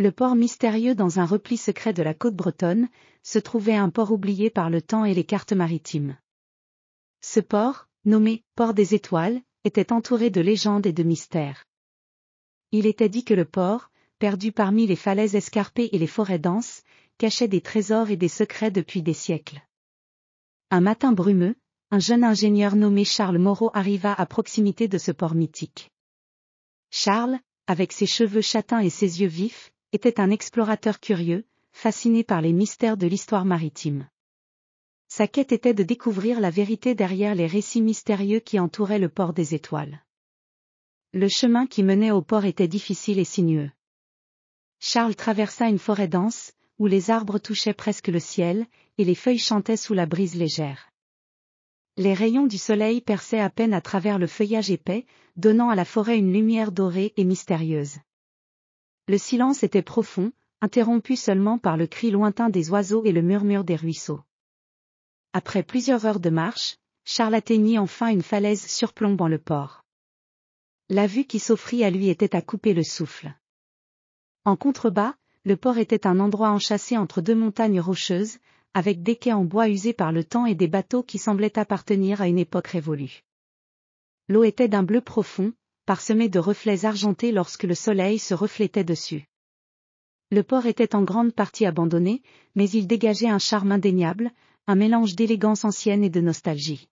Le port mystérieux dans un repli secret de la côte bretonne, se trouvait un port oublié par le temps et les cartes maritimes. Ce port, nommé « Port des Étoiles », était entouré de légendes et de mystères. Il était dit que le port, perdu parmi les falaises escarpées et les forêts denses, cachait des trésors et des secrets depuis des siècles. Un matin brumeux, un jeune ingénieur nommé Charles Moreau arriva à proximité de ce port mythique. Charles, avec ses cheveux châtains et ses yeux vifs, était un explorateur curieux, fasciné par les mystères de l'histoire maritime. Sa quête était de découvrir la vérité derrière les récits mystérieux qui entouraient le port des Étoiles. Le chemin qui menait au port était difficile et sinueux. Charles traversa une forêt dense, où les arbres touchaient presque le ciel, et les feuilles chantaient sous la brise légère. Les rayons du soleil perçaient à peine à travers le feuillage épais, donnant à la forêt une lumière dorée et mystérieuse. Le silence était profond, interrompu seulement par le cri lointain des oiseaux et le murmure des ruisseaux. Après plusieurs heures de marche, Charles atteignit enfin une falaise surplombant le port. La vue qui s'offrit à lui était à couper le souffle. En contrebas, le port était un endroit enchâssé entre deux montagnes rocheuses, avec des quais en bois usés par le temps et des bateaux qui semblaient appartenir à une époque révolue. L'eau était d'un bleu profond, parsemée de reflets argentés lorsque le soleil se reflétait dessus. Le port était en grande partie abandonné, mais il dégageait un charme indéniable, un mélange d'élégance ancienne et de nostalgie.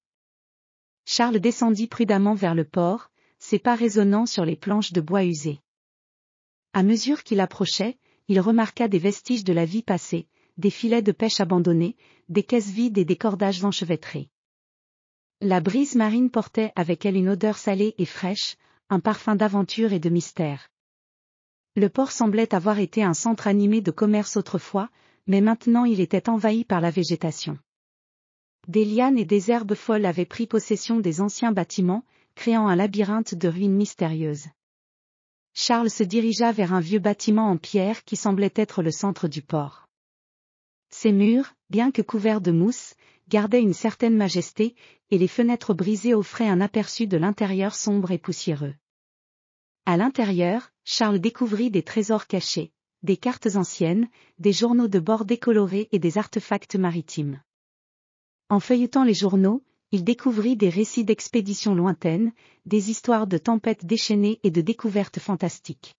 Charles descendit prudemment vers le port, ses pas résonnant sur les planches de bois usées. À mesure qu'il approchait, il remarqua des vestiges de la vie passée, des filets de pêche abandonnés, des caisses vides et des cordages enchevêtrés. La brise marine portait avec elle une odeur salée et fraîche, un parfum d'aventure et de mystère. Le port semblait avoir été un centre animé de commerce autrefois, mais maintenant il était envahi par la végétation. Des lianes et des herbes folles avaient pris possession des anciens bâtiments, créant un labyrinthe de ruines mystérieuses. Charles se dirigea vers un vieux bâtiment en pierre qui semblait être le centre du port. Ses murs, bien que couverts de mousse, gardaient une certaine majesté, et les fenêtres brisées offraient un aperçu de l'intérieur sombre et poussiéreux. À l'intérieur, Charles découvrit des trésors cachés, des cartes anciennes, des journaux de bord décolorés et des artefacts maritimes. En feuilletant les journaux, il découvrit des récits d'expéditions lointaines, des histoires de tempêtes déchaînées et de découvertes fantastiques.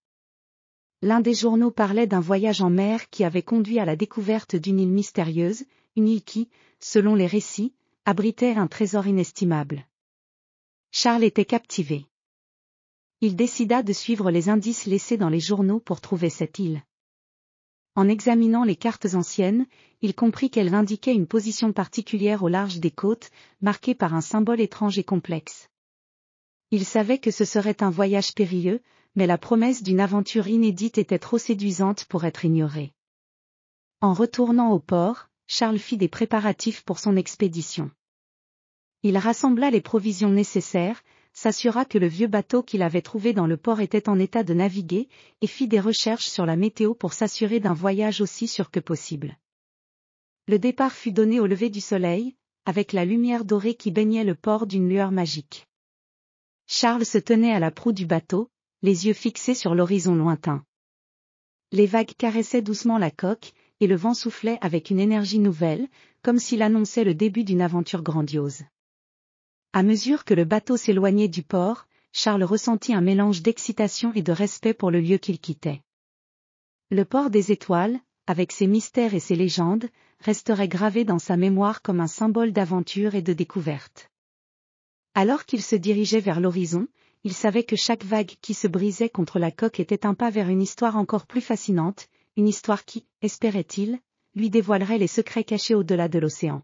L'un des journaux parlait d'un voyage en mer qui avait conduit à la découverte d'une île mystérieuse, une île qui, selon les récits, abritait un trésor inestimable. Charles était captivé. Il décida de suivre les indices laissés dans les journaux pour trouver cette île. En examinant les cartes anciennes, il comprit qu'elles indiquaient une position particulière au large des côtes, marquée par un symbole étrange et complexe. Il savait que ce serait un voyage périlleux, mais la promesse d'une aventure inédite était trop séduisante pour être ignorée. En retournant au port, Charles fit des préparatifs pour son expédition. Il rassembla les provisions nécessaires, s'assura que le vieux bateau qu'il avait trouvé dans le port était en état de naviguer, et fit des recherches sur la météo pour s'assurer d'un voyage aussi sûr que possible. Le départ fut donné au lever du soleil, avec la lumière dorée qui baignait le port d'une lueur magique. Charles se tenait à la proue du bateau, les yeux fixés sur l'horizon lointain. Les vagues caressaient doucement la coque, et le vent soufflait avec une énergie nouvelle, comme s'il annonçait le début d'une aventure grandiose. À mesure que le bateau s'éloignait du port, Charles ressentit un mélange d'excitation et de respect pour le lieu qu'il quittait. Le port des Étoiles, avec ses mystères et ses légendes, resterait gravé dans sa mémoire comme un symbole d'aventure et de découverte. Alors qu'il se dirigeait vers l'horizon, il savait que chaque vague qui se brisait contre la coque était un pas vers une histoire encore plus fascinante, une histoire qui, espérait-il, lui dévoilerait les secrets cachés au-delà de l'océan.